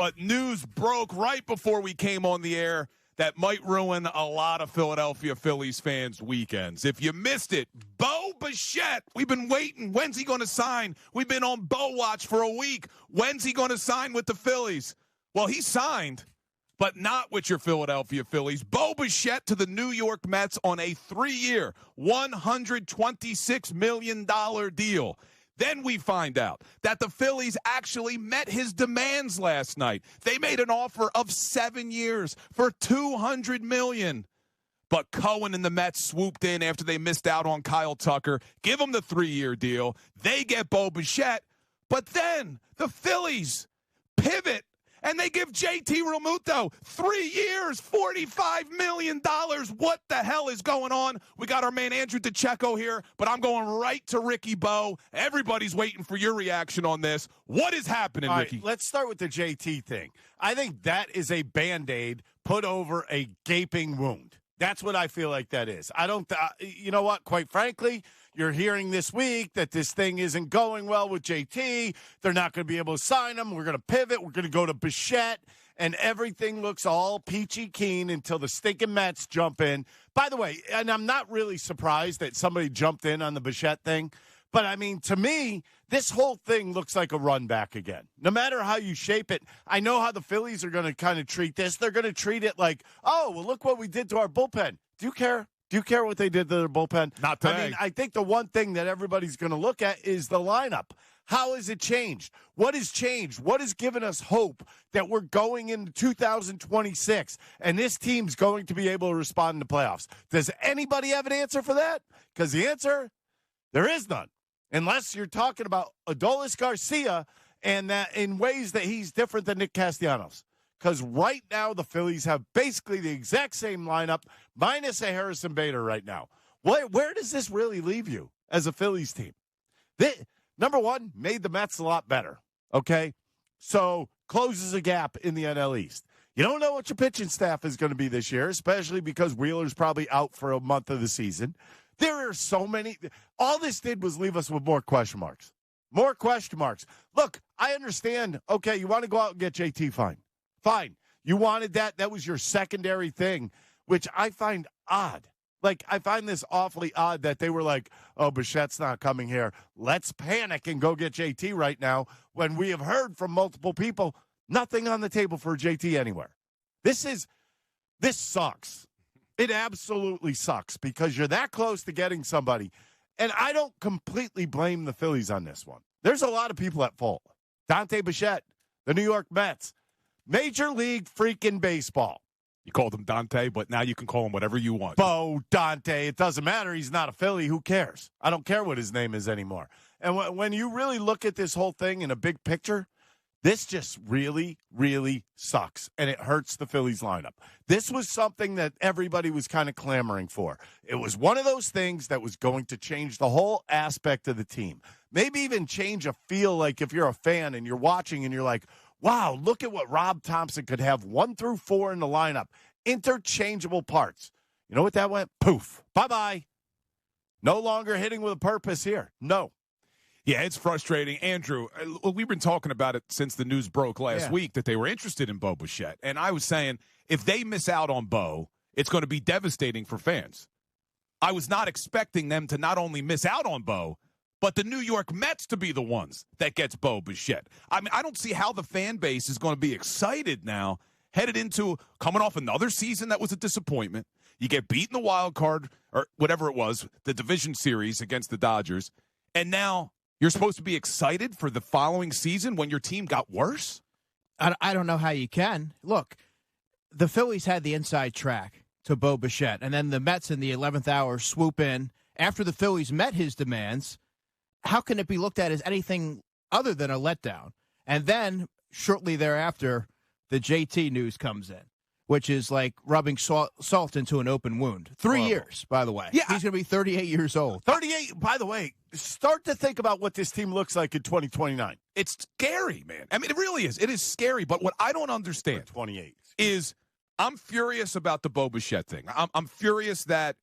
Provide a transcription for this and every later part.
But news broke right before we came on the air that might ruin a lot of Philadelphia Phillies fans' weekends. If you missed it, Bo Bichette, we've been waiting. When's he going to sign? We've been on Bo watch for a week. When's he going to sign with the Phillies? Well, he signed, but not with your Philadelphia Phillies. Bo Bichette to the New York Mets on a 3-year, $126 million deal. Then we find out that the Phillies actually met his demands last night. They made an offer of 7 years for $200 million. But Cohen and the Mets swooped in after they missed out on Kyle Tucker. Give him the 3-year deal. They get Bo Bichette. But then the Phillies pivot, and they give J.T. Realmuto 3 years, $45 million. What the hell is going on? We got our man Andrew DeCecco here, but I'm going right to Ricky Bo. Everybody's waiting for your reaction on this. What is happening, All Ricky? right, let's start with the J.T. thing. I think that is a Band-Aid put over a gaping wound. That's what I feel like that is. I don't, you know what, quite frankly, you're hearing this week that this thing isn't going well with JT. They're not going to be able to sign him. We're going to pivot. We're going to go to Bichette, and everything looks all peachy keen until the stinking Mets jump in. By the way, and I'm not really surprised that somebody jumped in on the Bichette thing, but, I mean, to me, this whole thing looks like a run back again. No matter how you shape it, I know how the Phillies are going to kind of treat this. They're going to treat it like, oh, well, look what we did to our bullpen. Do you care? Do you care what they did to their bullpen? Not today. I mean, I think the one thing that everybody's going to look at is the lineup. How has it changed? What has changed? What has given us hope that we're going into 2026 and this team's going to be able to respond in the playoffs? Does anybody have an answer for that? Because the answer, there is none. Unless you're talking about Adolis Garcia and that in ways that he's different than Nick Castellanos. Because right now the Phillies have basically the exact same lineup, minus a Harrison Bader right now. Where does this really leave you as a Phillies team? Number one, made the Mets a lot better, okay? So closes a gap in the NL East. You don't know what your pitching staff is going to be this year, especially because Wheeler's probably out for a month of the season. There are so many. All this did was leave us with more question marks. More question marks. Look, I understand. Okay, you want to go out and get JT, fine. Fine. You wanted that. That was your secondary thing, which I find odd. Like, I find this awfully odd that they were like, oh, Bichette's not coming here. Let's panic and go get JT right now when we have heard from multiple people, nothing on the table for JT anywhere. This sucks. It absolutely sucks because you're that close to getting somebody. And I don't completely blame the Phillies on this one. There's a lot of people at fault. Dante Bichette, the New York Mets, Major League freaking Baseball. You called him Dante, but now you can call him whatever you want. Bo, Dante, it doesn't matter. He's not a Philly. Who cares? I don't care what his name is anymore. And when you really look at this whole thing in a big picture, this just really, really sucks, and it hurts the Phillies lineup. This was something that everybody was kind of clamoring for. It was one of those things that was going to change the whole aspect of the team. Maybe even change a feel, like if you're a fan and you're watching and you're like, wow, look at what Rob Thompson could have 1 through 4 in the lineup. Interchangeable parts. You know what that went? Poof. Bye-bye. No longer hitting with a purpose here. No. Yeah, it's frustrating. Andrew, we've been talking about it since the news broke last week that they were interested in Bo Bichette. And I was saying, if they miss out on Bo, it's going to be devastating for fans. I was not expecting them to not only miss out on Bo, but the New York Mets to be the ones that gets Bo Bichette. I mean, I don't see how the fan base is going to be excited now, headed into coming off another season that was a disappointment. You get beat in the wild card, or whatever it was, the division series against the Dodgers, and now you're supposed to be excited for the following season when your team got worse? I don't know how you can. Look, the Phillies had the inside track to Bo Bichette, and then the Mets in the 11th hour swoop in. After the Phillies met his demands, how can it be looked at as anything other than a letdown? And then, shortly thereafter, the JT news comes in, which is like rubbing salt into an open wound. 3 years, by the way. Yeah, he's going to be 38 years old. 38, by the way. Start to think about what this team looks like in 2029. It's scary, man. I mean, it really is. It is scary. But what I don't understand 28 is I'm furious about the Bo Bichette thing. I'm furious that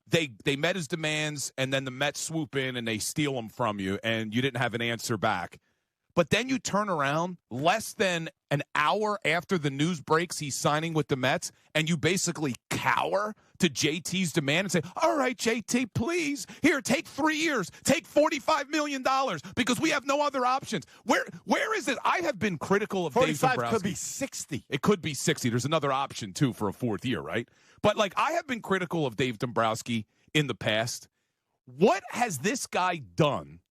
they met his demands and then the Mets swoop in and they steal him from you and you didn't have an answer back. But then you turn around less than an hour after the news breaks he's signing with the Mets, and you basically cower to JT's demand and say, all right, JT, please, here, take 3 years, take $45 million because we have no other options. Where is it? I have been critical of Dave Dombrowski. 45 could be 60. It could be 60. There's another option, too, for a fourth year, right? But, like, I have been critical of Dave Dombrowski in the past. What has this guy done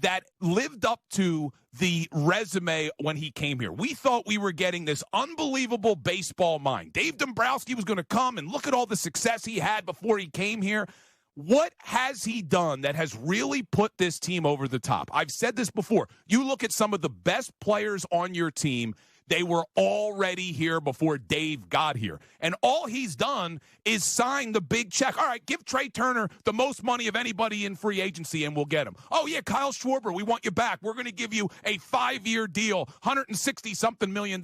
that lived up to the resume when he came here? We thought we were getting this unbelievable baseball mind. Dave Dombrowski was going to come and look at all the success he had before he came here. What has he done that has really put this team over the top? I've said this before. You look at some of the best players on your team, they were already here before Dave got here. And all he's done is sign the big check. All right, give Trey Turner the most money of anybody in free agency and we'll get him. Oh, yeah, Kyle Schwarber, we want you back. We're going to give you a 5-year deal, $160-something million.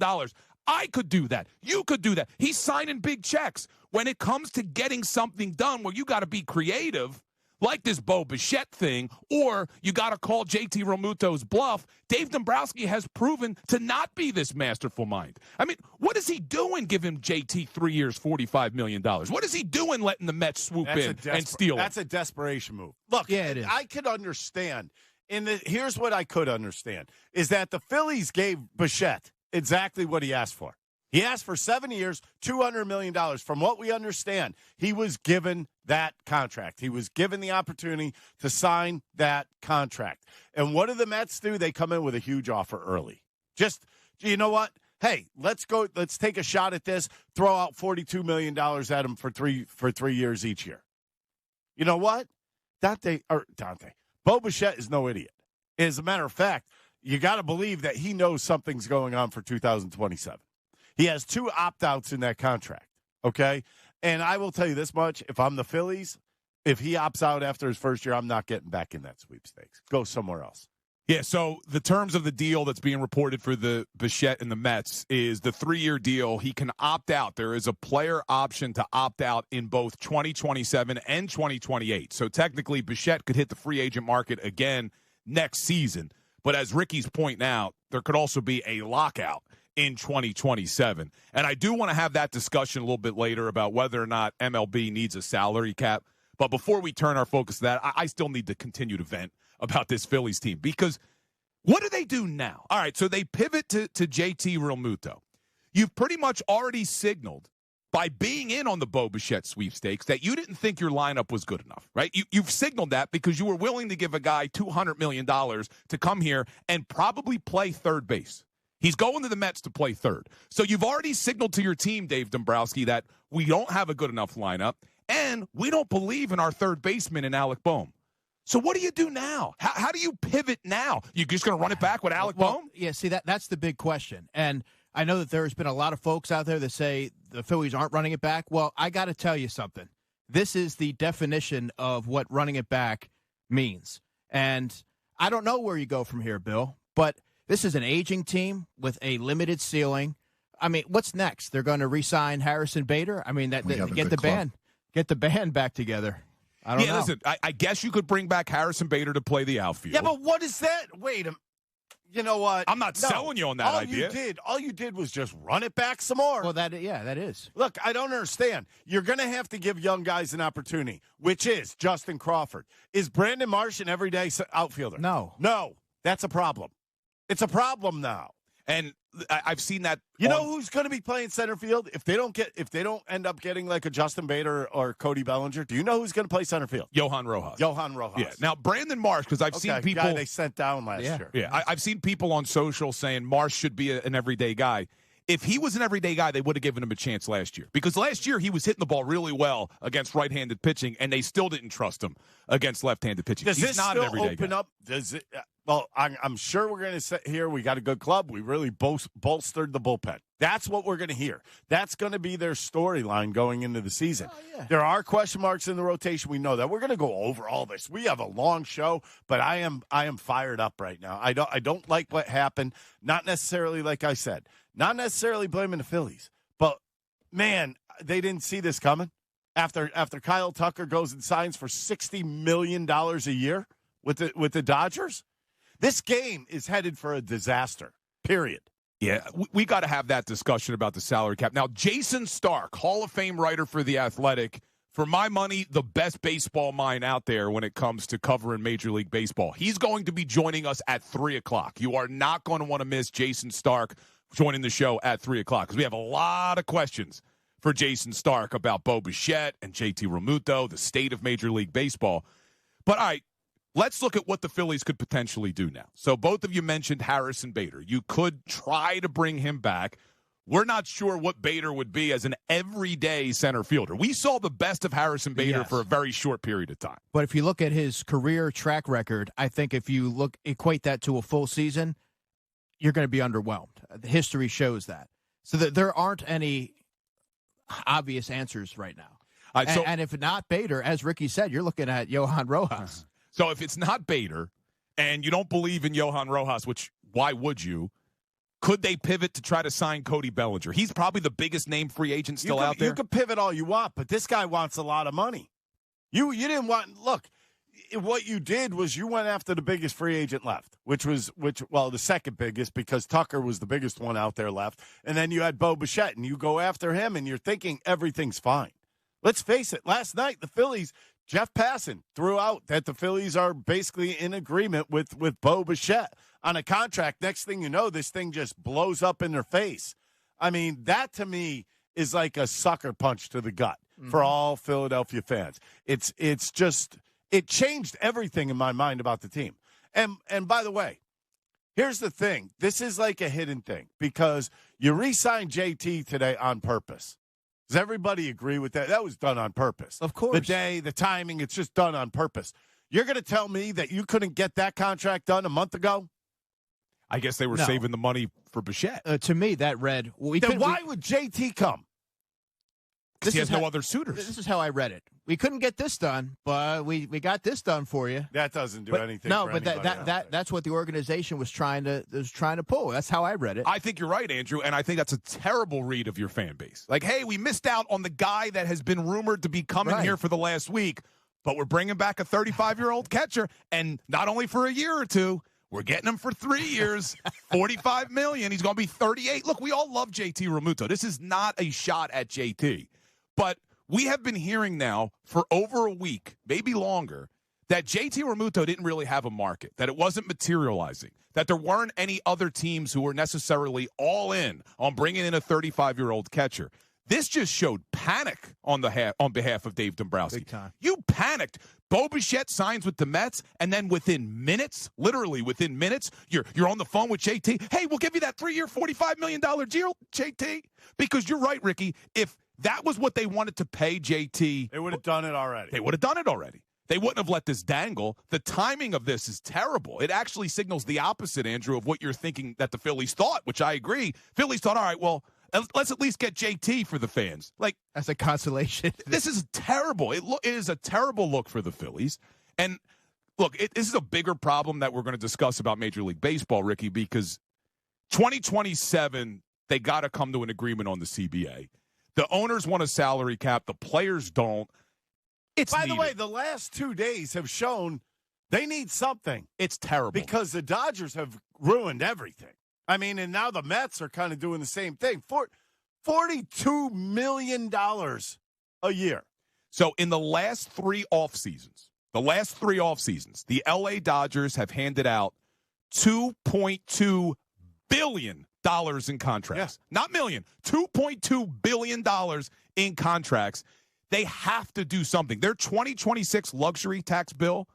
I could do that. You could do that. He's signing big checks. When it comes to getting something done where you got to be creative, like this Bo Bichette thing, or you got to call J.T. Realmuto's bluff, Dave Dombrowski has proven to not be this masterful mind. I mean, what is he doing giving J.T. 3 years, $45 million? What is he doing letting the Mets swoop in and steal him? That's a desperation move. Look, yeah, it is. I could understand. Here's what I could understand, is that the Phillies gave Bichette exactly what he asked for. He asked for 7 years, $200 million. From what we understand, he was given that contract. He was given the opportunity to sign that contract. And what do the Mets do? They come in with a huge offer early. Just, you know what? Hey, let's go. Let's take a shot at this. Throw out $42 million at him for 3 years each year. You know what? Bo Bichette is no idiot. As a matter of fact, you got to believe that he knows something's going on for 2027. He has 2 opt-outs in that contract, okay? And I will tell you this much. If I'm the Phillies, if he opts out after his first year, I'm not getting back in that sweepstakes. Go somewhere else. Yeah, so the terms of the deal that's being reported for the Bichette and the Mets is the 3-year deal. He can opt out. There is a player option to opt out in both 2027 and 2028. So technically, Bichette could hit the free agent market again next season. But as Ricky's pointing out, there could also be a lockout in 2027. And I do want to have that discussion a little bit later about whether or not MLB needs a salary cap. But before we turn our focus to that, I still need to continue to vent about this Phillies team, because what do they do now? All right, so they pivot to JT Realmuto. You've pretty much already signaled by being in on the Bo Bichette sweepstakes that you didn't think your lineup was good enough, right? You've signaled that because you were willing to give a guy $200 million to come here and probably play third base. He's going to the Mets to play third. So you've already signaled to your team, Dave Dombrowski, that we don't have a good enough lineup, and we don't believe in our third baseman in Alec Bohm. So what do you do now? How do you pivot now? You just going to run it back with Alec Bohm? Yeah, see, that's the big question. And I know that there's been a lot of folks out there that say the Phillies aren't running it back. Well, I got to tell you something. This is the definition of what running it back means. And I don't know where you go from here, Bill, but this is an aging team with a limited ceiling. I mean, what's next? They're going to re-sign Harrison Bader? I mean, get the band back together. I don't know. Listen, I guess you could bring back Harrison Bader to play the outfield. Yeah, but what is that? Wait a minute. You know what? I'm not selling you on that idea. All you did was just run it back some more. Well, that is. Look, I don't understand. You're going to have to give young guys an opportunity, which is Justin Crawford. Is Brandon Marsh an everyday outfielder? No. That's a problem. It's a problem now. And I've seen that. You know who's going to be playing center field if they don't end up getting like a Justin Bader or Cody Bellinger? Do you know who's going to play center field? Johan Rojas. Yeah. Now Brandon Marsh, because I've seen people guy they sent down last year. Yeah, I've seen people on social saying Marsh should be an everyday guy. If he was an everyday guy, they would have given him a chance last year. Because last year, he was hitting the ball really well against right-handed pitching, and they still didn't trust him against left-handed pitching. Does He's this not still an everyday open guy. up? Does it? Well, I'm sure we're going to sit here. We got a good club. We really bolstered the bullpen. That's what we're going to hear. That's going to be their storyline going into the season. Oh, yeah. There are question marks in the rotation. We know that. We're going to go over all this. We have a long show, but I am fired up right now. I don't like what happened. Not necessarily, like I said, not necessarily blaming the Phillies, but man, they didn't see this coming. After Kyle Tucker goes and signs for $60 million a year with the Dodgers. This game is headed for a disaster, period. Yeah, we got to have that discussion about the salary cap. Now, Jason Stark, Hall of Fame writer for The Athletic, for my money, the best baseball mind out there when it comes to covering Major League Baseball. He's going to be joining us at 3 o'clock. You are not going to want to miss Jason Stark joining the show at 3 o'clock because we have a lot of questions for Jason Stark about Bo Bichette and J.T. Realmuto, the state of Major League Baseball. But, all right, let's look at what the Phillies could potentially do now. So both of you mentioned Harrison Bader. You could try to bring him back. We're not sure what Bader would be as an everyday center fielder. We saw the best of Harrison Bader for a very short period of time. But if you look at his career track record, I think if you equate that to a full season, you're going to be underwhelmed. The history shows that. So that there aren't any obvious answers right now. And if not Bader, as Ricky said, you're looking at Johan Rojas. So if it's not Bader and you don't believe in Johan Rojas, which why would you? Could they pivot to try to sign Cody Bellinger? He's probably the biggest name free agent still out there. You can pivot all you want, but this guy wants a lot of money. You didn't want – look, what you did was you went after the biggest free agent left, which the second biggest because Tucker was the biggest one out there left. And then you had Bo Bichette, and you go after him, and you're thinking everything's fine. Let's face it. Last night, the Phillies – Jeff Passan threw out that the Phillies are basically in agreement with Bo Bichette on a contract. Next thing you know, this thing just blows up in their face. I mean, that to me is like a sucker punch to the gut for all Philadelphia fans. It's just it changed everything in my mind about the team. And by the way, here's the thing. This is like a hidden thing because you re-signed JT today on purpose. Does everybody agree with that? That was done on purpose. Of course. The day, the timing, it's just done on purpose. You're going to tell me that you couldn't get that contract done a month ago? I guess they were saving the money for Bichette. To me, that read... Then why would JT come? Because he has no other suitors. This is how I read it. We couldn't get this done, but we got this done for you. That doesn't do anything. No, for but that's what the organization was trying to pull. That's how I read it. I think you're right, Andrew, and I think that's a terrible read of your fan base. Like, hey, we missed out on the guy that has been rumored to be coming here for the last week, but we're bringing back a 35-year-old catcher, and not only for a year or two. We're getting him for 3 years, $45 million. He's going to be 38. Look, we all love JT Realmuto. This is not a shot at JT. But we have been hearing now for over a week, maybe longer, that JT Realmuto didn't really have a market, that it wasn't materializing, that there weren't any other teams who were necessarily all in on bringing in a 35-year-old catcher. This just showed panic on behalf of Dave Dombrowski. Big time. You panicked. Bo Bichette signs with the Mets, and then within minutes, literally within minutes, you're on the phone with JT. Hey, we'll give you that 3-year, $45 million deal, JT. Because you're right, Ricky. If that was what they wanted to pay JT, they would have done it already. They would have done it already. They wouldn't have let this dangle. The timing of this is terrible. It actually signals the opposite, Andrew, of what you're thinking that the Phillies thought, which I agree. Phillies thought, all right, well, let's at least get JT for the fans. Like, as a consolation. This is terrible. It is a terrible look for the Phillies. And look, this is a bigger problem that we're going to discuss about Major League Baseball, Ricky, because 2027, they got to come to an agreement on the CBA. The owners want a salary cap. The players don't. By the way, the last 2 days have shown they need something. It's terrible. Because the Dodgers have ruined everything. I mean, and now the Mets are kind of doing the same thing. $42 million a year. So in the last three off seasons, the LA Dodgers have handed out $2.2 billion in contracts. Yeah. Not million, $2.2 billion in contracts. They have to do something. Their 2026 luxury tax bill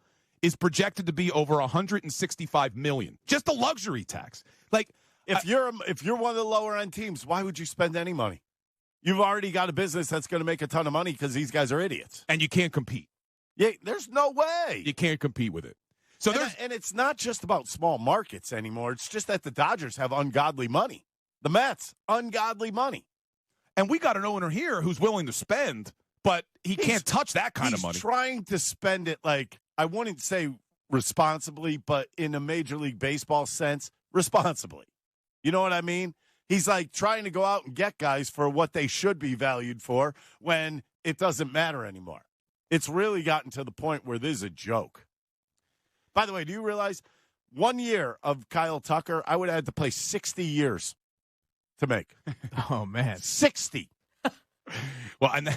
is projected to be over $165 million. Just the luxury tax. Like, if you're one of the lower end teams, why would you spend any money? You've already got a business that's going to make a ton of money because these guys are idiots. And you can't compete. Yeah, there's no way. You can't compete with it. So and it's not just about small markets anymore. It's just that the Dodgers have ungodly money. The Mets, ungodly money. And we got an owner here who's willing to spend, but he can't touch that kind of money. He's trying to spend it like, I wouldn't say responsibly, but in a Major League Baseball sense, responsibly. You know what I mean? He's like trying to go out and get guys for what they should be valued for when it doesn't matter anymore. It's really gotten to the point where this is a joke. By the way, do you realize 1 year of Kyle Tucker, I would have had to play 60 years to make. Oh, man. 60. Well, and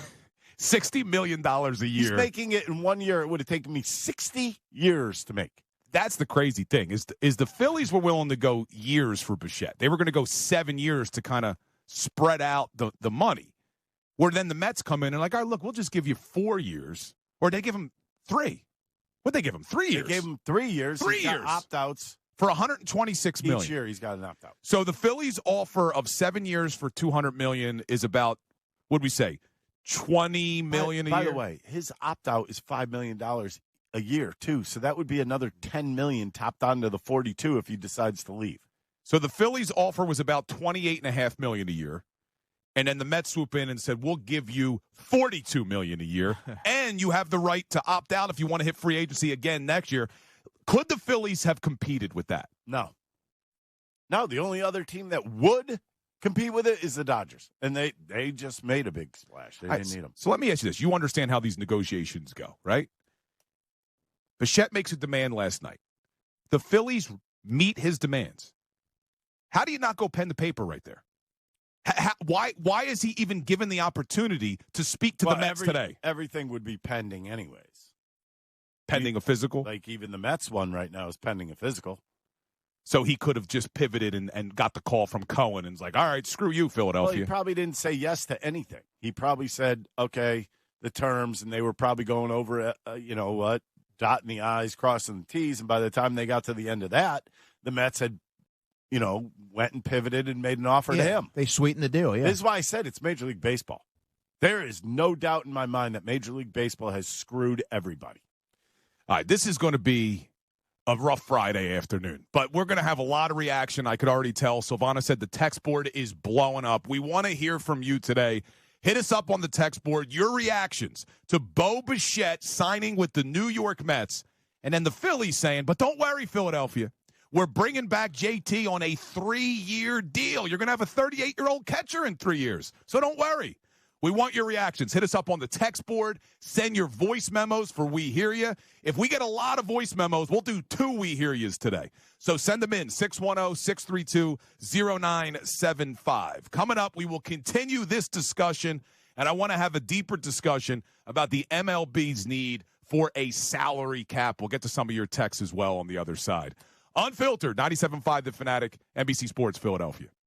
$60 million a year. He's making it in 1 year. It would have taken me 60 years to make. That's the crazy thing is the Phillies were willing to go years for Bichette. They were going to go 7 years to kind of spread out the money. Where then the Mets come in and like, all right, look, we'll just give you 4 years. Or they give him 3. What'd they give him? 3 years. They gave him 3 years. 3 years. Opt-outs. For $126 million. Each year he's got an opt-out. So the Phillies' offer of 7 years for $200 million is about, what'd we say, $20 million a year? By the way, his opt-out is $5 million a year, too. So that would be another $10 million topped onto the 42 if he decides to leave. So the Phillies' offer was about $28.5 million a year. And then the Mets swoop in and said, we'll give you $42 million a year. And you have the right to opt out if you want to hit free agency again next year. Could the Phillies have competed with that? No. No, the only other team that would compete with it is the Dodgers. And they just made a big splash. They didn't need them. So let me ask you this. You understand how these negotiations go, right? Bichette makes a demand last night. The Phillies meet his demands. How do you not go pen to paper right there? Why is he even given the opportunity to speak to the Mets today? Everything would be pending anyways. Pending a physical? Like even the Mets one right now is pending a physical. So he could have just pivoted and got the call from Cohen and was like, all right, screw you, Philadelphia. Well, he probably didn't say yes to anything. He probably said, okay, the terms, and they were probably going over it, dotting the I's, crossing the T's, and by the time they got to the end of that, the Mets had, went and pivoted and made an offer to him. They sweetened the deal, yeah. This is why I said it's Major League Baseball. There is no doubt in my mind that Major League Baseball has screwed everybody. All right, this is going to be a rough Friday afternoon, but we're going to have a lot of reaction. I could already tell. Silvana said the text board is blowing up. We want to hear from you today. Hit us up on the text board, your reactions to Bo Bichette signing with the New York Mets, and then the Phillies saying, but don't worry, Philadelphia. We're bringing back JT on a 3-year deal. You're going to have a 38-year-old catcher in 3 years, so don't worry. We want your reactions. Hit us up on the text board. Send your voice memos for We Hear You. If we get a lot of voice memos, we'll do 2 We Hear Yous today. So send them in, 610-632-0975. Coming up, we will continue this discussion, and I want to have a deeper discussion about the MLB's need for a salary cap. We'll get to some of your texts as well on the other side. Unfiltered, 97.5 The Fanatic, NBC Sports, Philadelphia.